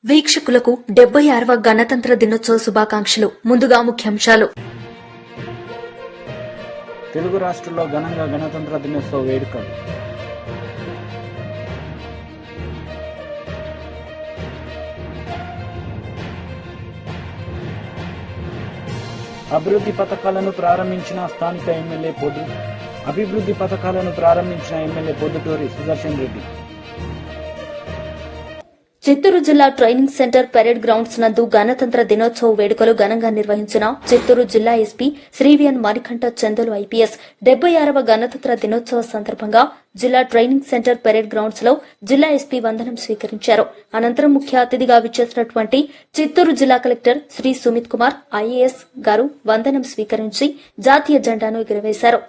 వీక్షకులకు 76వ గణతంత్ర దినోత్సవ శుభాకాంక్షలు. ముందుగా ముఖ్యాంశాలు. తెలుగు రాష్ట్రాల్లో ఘనంగా గణతంత్ర దినోత్సవ వేడుకలు. అభివృద్ధి పథకాలను ప్రారంభించిన స్థానిక ఎమ్మెల్యే పొద్దుటూరి సుదర్శన్ రెడ్డి. చిత్తూరు జిల్లా ట్రైనింగ్ సెంటర్ పెరేడ్ గ్రౌండ్స్ నందు గణతంత్ర దినోత్సవ వేడుకలు ఘనంగా నిర్వహించిన చిత్తూరు జిల్లా ఎస్పీ శ్రీవిఎన్ మణికంఠ చందలు ఐపీఎస్ 76వ గణతంత్ర దినోత్సవ సందర్భంగా జిల్లా ట్రైనింగ్ సెంటర్ పెరేడ్ గ్రౌండ్స్ లో జిల్లా ఎస్పీ వందనం స్వీకరించారు. అనంతరం ముఖ్య అతిథిగా విచ్చేసినటువంటి చిత్తూరు జిల్లా కలెక్టర్ శ్రీ సుమిత్ కుమార్ ఐఏఎస్ గారు వందనం స్వీకరించి జాతీయ జెండాను ఎగురవేశారు.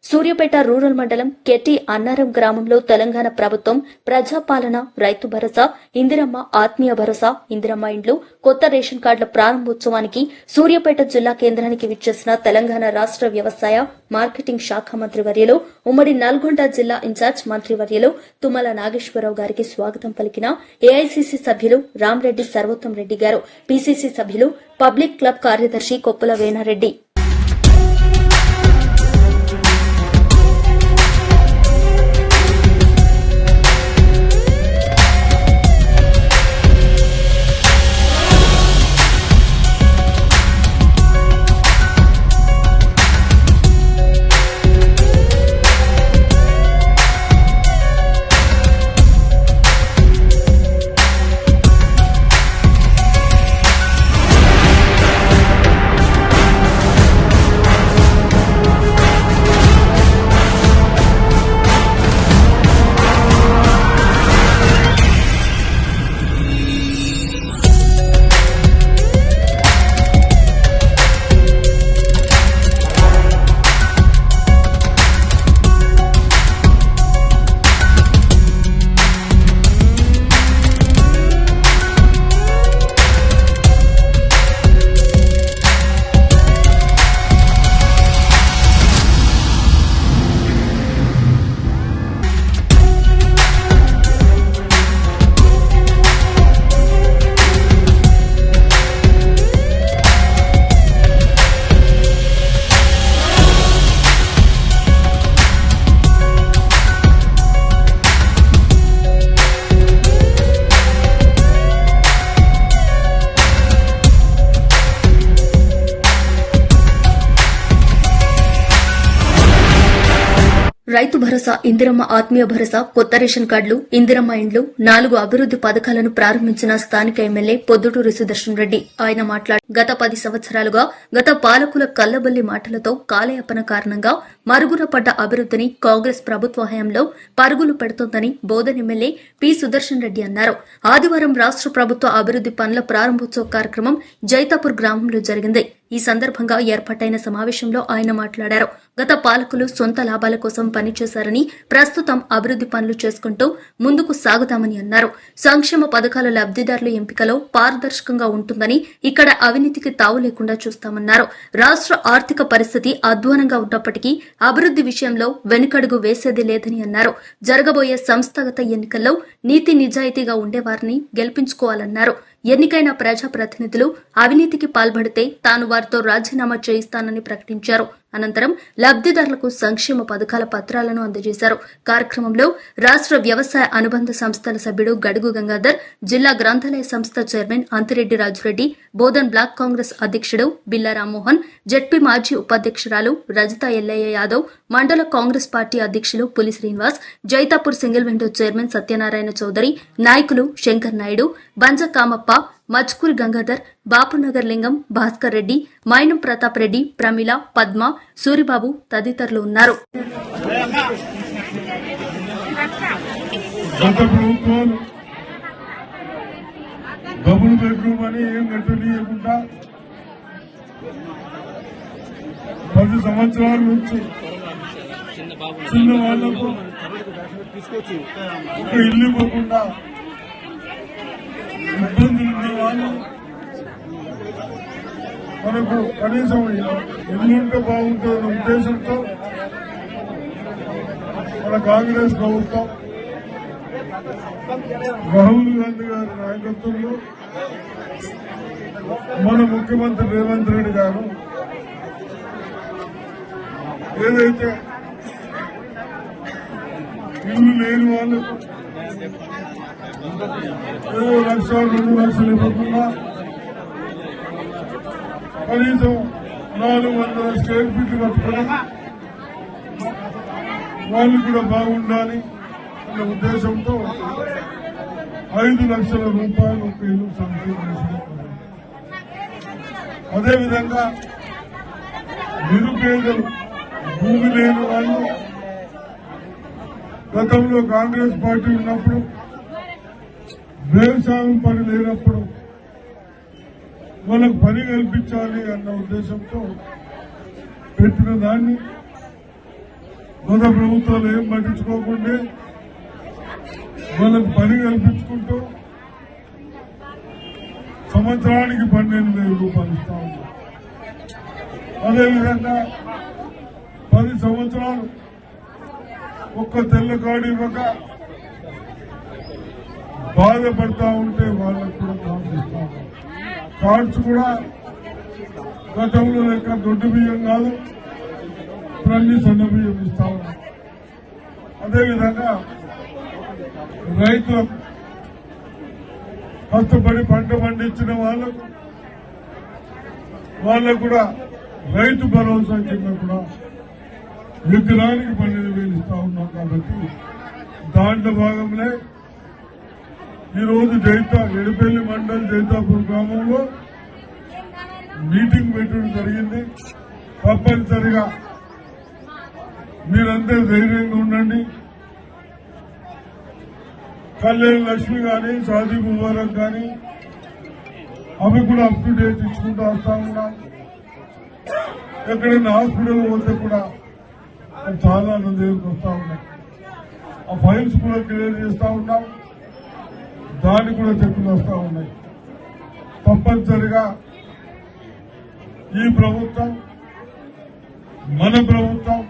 సూర్యాపేట రూరల్ మండలం కెటి అన్నారం గ్రామంలో తెలంగాణ ప్రభుత్వం ప్రజాపాలన, రైతు భరోసా, ఇందిరమ్మ ఆత్మీయ భరోసా, ఇందిరమ్మ ఇండ్లు, కొత్త రేషన్ కార్డుల ప్రారంభోత్సవానికి సూర్యాపేట జిల్లా కేంద్రానికి విచ్చేసిన తెలంగాణ రాష్ట వ్యవసాయ మార్కెటింగ్ శాఖ మంత్రివర్యులు, ఉమ్మడి నల్గొండ జిల్లా ఇన్ఛార్జ్ మంత్రివర్యులు తుమ్మల నాగేశ్వరరావు గారికి స్వాగతం పలికిన ఏఐసీసీ సభ్యులు రామరెడ్డి సర్వోత్తం రెడ్డి గారు, పీసీసీ సభ్యులు, పబ్లిక్ క్లబ్ కార్యదర్శి కొప్పుల వేణారెడ్డి. రైతు భరోసా, ఇందిరమ్మ ఆత్మీయ భరోసా, కొత్త రేషన్ కార్డులు, ఇందిరమ్మ ఇండ్లు, 4 అభివృద్ది పథకాలను ప్రారంభించిన స్థానిక ఎమ్మెల్యే పొద్దుటూరి సుదర్శన్ రెడ్డి. ఆయన మాట్లాడి గత 10 సంవత్సరాలుగా గత పాలకుల కల్లబల్లి మాటలతో కాలయాపన కారణంగా మరుగున పడ్డ అభివృద్దిని కాంగ్రెస్ ప్రభుత్వ హయాంలో పరుగులు పెడుతోందని బోధన్ ఎమ్మెల్యే పి సుదర్శన్ రెడ్డి అన్నారు. ఆదివారం రాష్ట ప్రభుత్వ అభివృద్ది పనుల ప్రారంభోత్సవ కార్యక్రమం జైతాపూర్ గ్రామంలో జరిగింది. ఈ సందర్భంగా ఏర్పాటైన సమావేశంలో ఆయన మాట్లాడారు. గత పాలకులు సొంత లాభాల కోసం పనిచేశారని, ప్రస్తుతం అభివృద్ది పనులు చేసుకుంటూ ముందుకు సాగుతామని అన్నారు. సంక్షేమ పథకాల లబ్దిదారుల ఎంపికలో పారదర్శకంగా ఉంటుందని, ఇక్కడ అవినీతికి తావు లేకుండా చూస్తామన్నారు. రాష్ట్ర ఆర్థిక పరిస్థితి అధ్వానంగా ఉన్నప్పటికీ అభివృద్ది విషయంలో వెనుకడుగు వేసేది లేదని అన్నారు. జరగబోయే సంస్థాగత ఎన్నికల్లో నీతి నిజాయితీగా ఉండేవారిని గెలిపించుకోవాలన్నారు. ఎన్నికైన ప్రజాప్రతినిధులు అవినీతికి పాల్పడితే తాను వారితో రాజీనామా చేయిస్తానని ప్రకటించారు. అనంతరం లబ్దిదారులకు సంక్షేమ పథకాల పత్రాలను అందజేశారు. కార్యక్రమంలో రాష్ట్ర వ్యవసాయ అనుబంధ సంస్థల సభ్యుడు గడుగు గంగాధర్, జిల్లా గ్రంథాలయ సంస్థ చైర్మన్ అంతిరెడ్డి రాజురెడ్డి, బోధన్ బ్లాక్ కాంగ్రెస్ అధ్యక్షుడు బిల్లా రామ్మోహన్, జెడ్పీ మాజీ ఉపాధ్యక్షురాలు రజిత ఎల్లయ్య యాదవ్, మండల కాంగ్రెస్ పార్టీ అధ్యక్షులు Puli Srinivas, Jaitapur single window chairman Satyanarayana Chaudhary, నాయకులు శంకర్ నాయుడు, బంజ కామప్ప, మచ్కూరి గంగాధర్, బాపునగర్ లింగం, భాస్కర్ రెడ్డి, మైనం ప్రతాప్ రెడ్డి, ప్రమిళ, పద్మ, సూరిబాబు తదితరులు ఉన్నారు. గత ప్రభుత్వాలు డబుల్ బెడ్రూమ్ అని ఏం కట్టనీయకుండా 10 సంవత్సరాల నుంచి చిన్న వాళ్లకు ఒక ఇల్లు ఇవ్వకుండా ఇబ్బందులు ఉండే వాళ్ళు మనకు కనీసం ఇల్లుంటే బాగుంటుందనే ఉద్దేశంతో మన కాంగ్రెస్ ప్రభుత్వం రాహుల్ గాంధీ గారి నాయకత్వంలో మన ముఖ్యమంత్రి రేవంత్ రెడ్డి గారు ఏదైతే ఇల్లు లేని వాళ్ళకు 1 లక్ష 2 లక్షలు ఇవ్వకుండా కనీసం 400 స్క్వేర్ ఫీట్లు కట్టుకుని వాళ్ళు కూడా బాగుండాలి అనే ఉద్దేశంతో 5 లక్షల రూపాయలు ఒక ఇల్లు శాంక్షన్ చేసినారు. అదేవిధంగా నిరుపేదలు భూమి లేని వాళ్ళు గతంలో కాంగ్రెస్ పార్టీ ఉన్నప్పుడు వ్యవసాయం పని లేనప్పుడు వాళ్ళకు పని కల్పించాలి అన్న ఉద్దేశంతో పెట్టిన దాన్ని గత ప్రభుత్వాలు ఏం పట్టించుకోకుండా వాళ్ళకు పని కల్పించుకుంటూ సంవత్సరానికి 12,000 రూపాయలు ఇస్తా ఉన్నారు. అదేవిధంగా 10 సంవత్సరాలు ఒక్క తెల్ల కార్డు ఇవ్వక బాధపడతా ఉంటే వాళ్ళకు కూడా కార్డ్స్ ఇస్తా ఉన్నారు. కార్డ్స్ కూడా గతంలో లెక్క దొడ్డు బియ్యం కాదు, అన్ని సన్న బియ్యం ఇస్తా ఉన్నారు. అదేవిధంగా రైతులకు కష్టపడి పంట పండించిన వాళ్ళకు కూడా రైతు భరోసా కింద కూడా ఎకరానికి 12,000 ఇస్తా ఉన్నాం. కాబట్టి దాంట్లో భాగంలో ఈరోజు ఎడపల్లి మండల్ జైతాపూర్ గ్రామంలో మీటింగ్ పెట్టడం జరిగింది. తప్పనిసరిగా మీరందరూ ధైర్యంగా ఉండండి. కళ్యాణ్ లక్ష్మి కానీ, షాదీ ముబారక్ కానీ అవి కూడా అప్ టు డేట్ ఇచ్చుకుంటూ వస్తా ఉన్నాం. ఎక్కడైనా హాస్పిటల్ పోతే కూడా చాలా దగ్గరికి వస్తా ఉన్నాయి. ఆ ఫైల్స్ కూడా క్లియర్ చేస్తా ఉన్నాం. దానికి కూడా చెక్కులు వస్తా ఉన్నాయి. తప్పనిసరిగా ఈ ప్రభుత్వం మన ప్రభుత్వం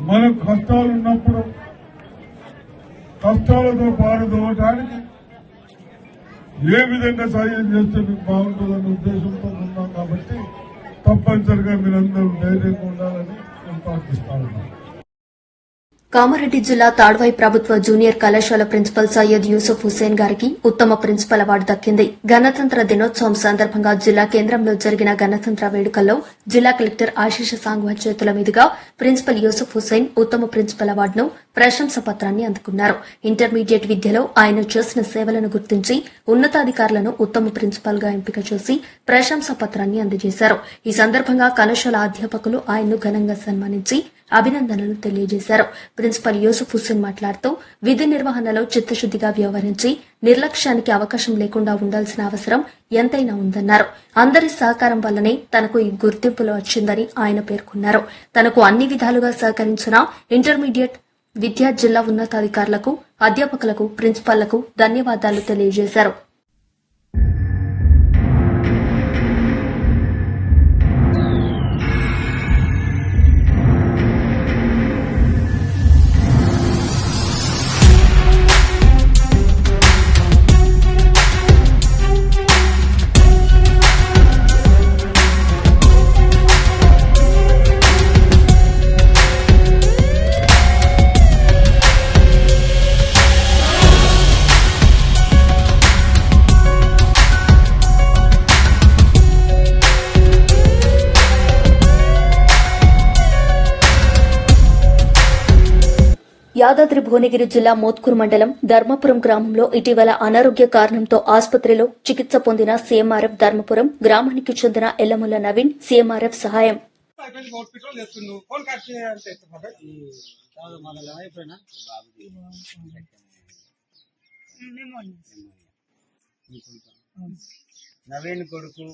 మన కష్టాలు ఉన్నప్పుడు కష్టాలతో పాల్గొనడానికి ఏ విధంగా సాయం చేస్తే మీకు బాగుంటుందనే ఉద్దేశంతో ఉన్నాం. కాబట్టి తప్పనిసరిగా మీరందరూ ధైర్యంగా ఉండాలని నేను ప్రార్థిస్తా ఉన్నాను. కామారెడ్డి జిల్లా తాడ్వాయి ప్రభుత్వ జూనియర్ కళాశాల ప్రిన్సిపల్ సయ్యద్ యూసుఫ్ హుస్సేన్ గారికి ఉత్తమ ప్రిన్సిపల్ అవార్డు దక్కింది. గణతంత్ర దినోత్సవం సందర్భంగా జిల్లా కేంద్రంలో జరిగిన గణతంత్ర వేడుకల్లో జిల్లా కలెక్టర్ ఆశీష సాంగ్వాన్ చేతుల మీదుగా ప్రిన్సిపల్ యూసుఫ్ హుస్సేన్ ఉత్తమ ప్రిన్సిపల్ అవార్డును ప్రశంసా పత్రాన్ని అందుకున్నారు. ఇంటర్మీడియట్ విద్యలో ఆయన చేసిన సేవలను గుర్తించి ఉన్నతాధికారులను ఉత్తమ ప్రిన్సిపల్ గా ఎంపిక చేసి ప్రశంసా పత్రాన్ని అందజేశారు. ఈ సందర్భంగా కళాశాల అధ్యాపకులు ఆయన్ను ఘనంగా సన్మానించి అభినందనలు తెలియజేశారు. ప్రిన్సిపల్ యూసుఫ్ హుస్సేన్ మాట్లాడుతూ విధి నిర్వహణలో చిత్తశుద్దిగా వ్యవహరించి నిర్లక్ష్యానికి అవకాశం లేకుండా ఉండాల్సిన అవసరం ఎంతైనా ఉందన్నారు. అందరి సహకారం వల్లనే తనకు ఈ గుర్తింపులు వచ్చిందని ఆయన పేర్కొన్నారు. తనకు అన్ని విధాలుగా సహకరించిన ఇంటర్మీడియట్ విద్యా జిల్లా ఉన్నతాధికారులకు, అధ్యాపకులకు, ప్రిన్సిపాళ్లకు ధన్యవాదాలు తెలియజేశారు. యాదాద్రి భువనగిరి జిల్లా మోత్కూరు మండలం ధర్మపురం గ్రామంలో ఇటీవల అనారోగ్య కారణంతో ఆసుపత్రిలో చికిత్స పొందిన సీఎంఆర్ఎఫ్ ధర్మపురం గ్రామానికి చెందిన ఎల్లముల నవీన్ సీఎంఆర్ఎఫ్ సహాయం. నవీన్ కొడుకు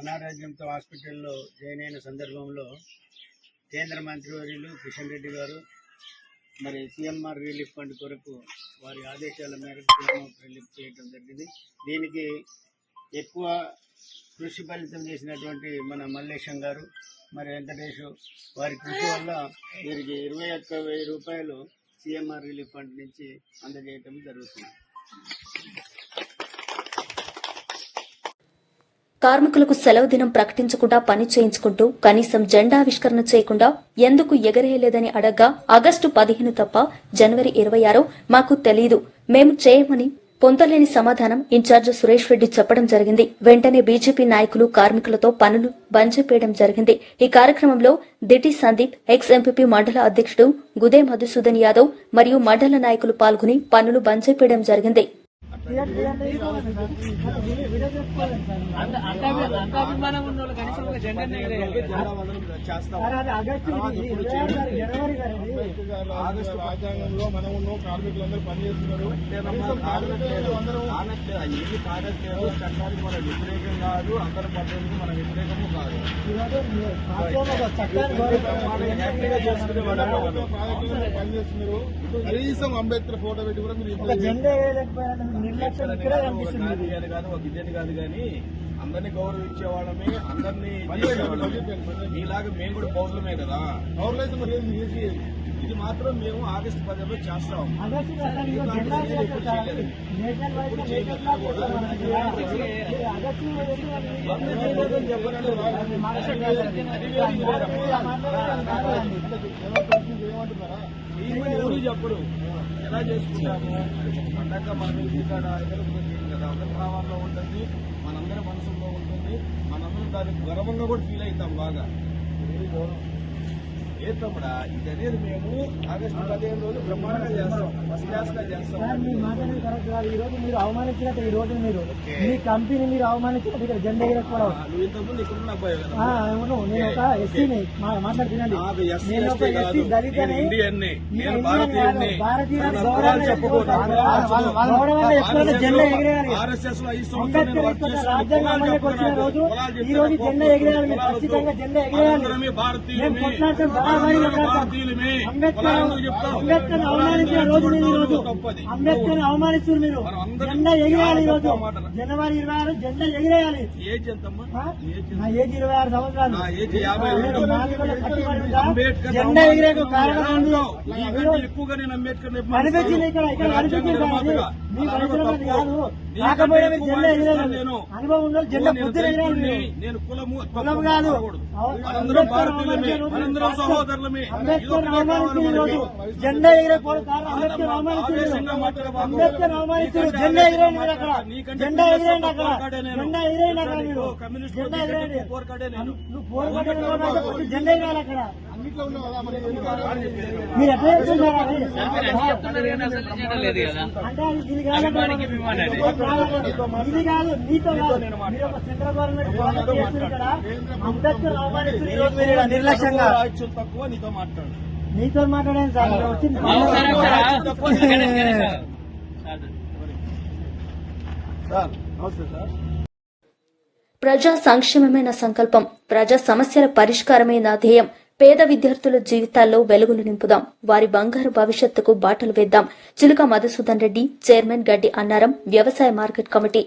అనారోగ్యంతో హాస్పిటల్లో జాయిన్ అయిన సందర్భంలో కేంద్ర మంత్రివర్యులు కిషన్ రెడ్డి గారు మరి సీఎంఆర్ రిలీఫ్ ఫండ్ కొరకు వారి ఆదేశాల మేరకు సీఎంఆర్ రిలీఫ్ చేయడం జరిగింది. దీనికి ఎక్కువ కృషి ఫలితం చేసినటువంటి మన మల్లేశం గారు మరి వెంకటేష్ వారి కృషి వల్ల వీరికి 21,000 రూపాయలు సీఎంఆర్ రిలీఫ్ ఫండ్ నుంచి అందజేయడం జరుగుతుంది. కార్మికులకు సెలవు దినం ప్రకటించకుండా పని చేయించుకుంటూ కనీసం జెండావిష్కరణ చేయకుండా ఎందుకు ఎగరేయలేదని అడగ్గా ఆగస్టు 15 తప్ప జనవరి 26 మాకు తెలీదు, మేము చేయమని పొందలేని సమాధానం ఇన్ఛార్జ్ సురేష్ రెడ్డి చెప్పడం జరిగింది. వెంటనే బీజేపీ నాయకులు కార్మికులతో పనులు బంద్ చేయడం జరిగింది. ఈ కార్యక్రమంలో దిటి సందీప్, ఎక్స్ ఎంపీపీ మండల అధ్యక్షుడు గుదే మధుసూదన్ యాదవ్ మరియు మండల నాయకులు పాల్గొని పనులు బంద్ చేయడం జరిగింది. ఆగస్టు రాజ్యాంగంలో మనం ఉన్నాం, కార్మికులందరూ పనిచేస్తున్నారు. ఏది కాగట్లేదు, చట్టానికి మన వ్యతిరేకం కాదు, అందరి పద్ధతికి మన వ్యతిరేకము కాదు. పనిచేస్తున్నారు. కనీసం అంబేద్కర్ ఫోటో పెట్టి కూడా మీరు కాదు, ఒక ఇదేని కాదు కానీ అందరినీ గౌరవించే వాళ్ళమే, అందరినీ మీలాగా మేము కూడా పౌరులమే కదా. పౌరులైతే మరి ఇది మాత్రం మేము ఆగస్టు 10 చేస్తాం. ఎవరు చెప్పరు ఎలా చేసుకుంటాము పండగ మనం ఇక్కడ కదా, అందరి భావాల్లో ఉంటుంది, మనందరి మనసులో ఉంటుంది, మనందరం దానికి గర్వంగా కూడా ఫీల్ అవుతాం బాగా. ఏ తమ్ముడా ఇది అనేది మేము ఆగస్టు 15 రోజు బ్రహ్మాండంగా చేస్తాం, ఫస్ట్ క్లాస్ గా చేస్తాం. మీ మాట కరెక్ట్. ఈ రోజు మీరు అవమానించినట్టు, ఈ రోజు మీరు మీ కంపెనీ మీరు అవమానించినట్టు ఇక్కడ జెండా ఎగరేసుకోవడం. నువ్వు ఇంతకుముందు ఇక్కడ ఉన్న అబ్బాయి కదా. అవును, నేను ఒక ఎస్సీని మాట్లాడుతున్నాను. నేను ఒక ఎస్సీ దళితని, భారతీయ గౌరవాన్ని ఎప్పుడైనా జెండా ఎగిరేయాలి. అంబేద్కర్ రాజ్యాంగం అమలుకి వచ్చిన రోజు ఈ రోజు జెండా ఎగిరేయాలి. మీరు ఖచ్చితంగా జెండా ఎగిరేయాలి. మేము కొట్లాడతాం. అంబేద్కర్ అవమానించిన రోజు మీరు, ఈ రోజు అంబేద్కర్ అవమానిస్తున్నారు. మీరు జెండా ఎగిరేయాలి. ఈ రోజు జనవరి 26 జెండా ఎగిరేయాలి. నా ఏజ్ 26 సంవత్సరాలు. జెండా ఎగిరే కారణం కనిపించింది ఇక్కడ కనిపించింది. మీ పరిశ్రమ కాదు, కాకపోతే మీరు జెండా ఎగిరేయాలి. అనుభవం ఉందో జెండా బుద్ధి ఎగిరేయాలి. కులం కాదు, అంబేద్కర్ అవమానించిన రోజు జెండా ఎగిరేపోవడం కారణం అంబేద్కర్ అవమానించారు. అంబేద్కర్ అవమానించారు. జెండా ఎగిరేయండి మీరు అక్కడ, జెండా ఎగిరేయండి అక్కడ, జెండా ఎగిరేయండి అక్కడ, మీరు జెండా ఎగిరేయండి. నువ్వు పోరాటం జెండా ఎగిరేయాలి అక్కడ. మీరు ఎట్లా చెప్తున్నారు అది? అంటే ఇది కాదు, ఇది కాదు, మీతో కాదు. మీరు ఒక సెంట్రల్ గవర్నమెంట్ చేస్తున్నారు ఇక్కడ. అంబేద్కర్ అవమానిస్తున్నారు ఈ రోజు మీరు నిర్లక్ష్యంగా. తక్కువ నీతో మాట్లాడు, నీతో మాట్లాడాను సార్. వచ్చింది సార్. నమస్తే సార్. ప్రజా సంక్షేమమే నా సంకల్పం, ప్రజా సమస్యల పరిష్కారమే నా ధ్యేయం. పేద విద్యార్థుల జీవితాల్లో వెలుగులు నింపుదాం, వారి బంగారు భవిష్యత్తుకు బాటలు వేద్దాం. చిలుక మధుసూదన్ రెడ్డి, చైర్మన్ గడ్డి అన్నారం, వ్యవసాయ మార్కెట్ కమిటీ.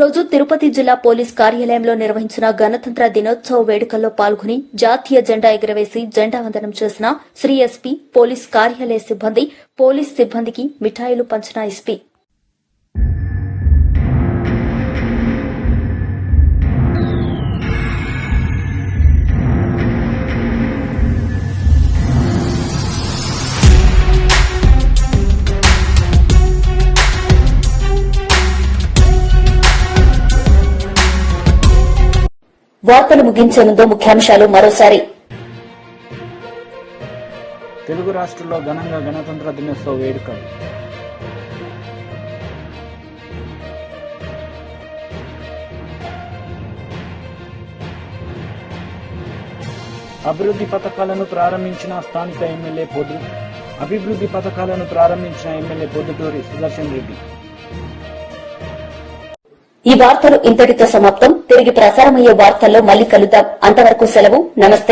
రోజు తిరుపతి జిల్లా పోలీస్ కార్యాలయంలో నిర్వహించిన గణతంత్ర దినోత్సవ వేడుకల్లో పాల్గొని జాతీయ జెండా ఎగురవేసి జెండా వందనం చేసిన శ్రీ ఎస్పీ, పోలీస్ కార్యాలయ సిబ్బంది, పోలీస్ సిబ్బందికి మిఠాయిలు పంచిన ఎస్పీ. వార్తలు ముగించే ముందు ముఖ్యాంశాలు మరోసారి. తెలుగు రాష్ట్రాల్లో ఘనంగా గణతంత్ర దినోత్సవ వేడుకలు. అభివృద్ధి పథకాలను ప్రారంభించిన ఎమ్మెల్యే పొద్దుటూరి సుదర్శన్ రెడ్డి. ఈ వార్తలు ఇంతటితో సమాప్తం. తిరిగి ప్రసారమయ్యే వార్తల్లో మళ్లీ కలుద్దాం. అంతవరకు సెలవు. నమస్తే.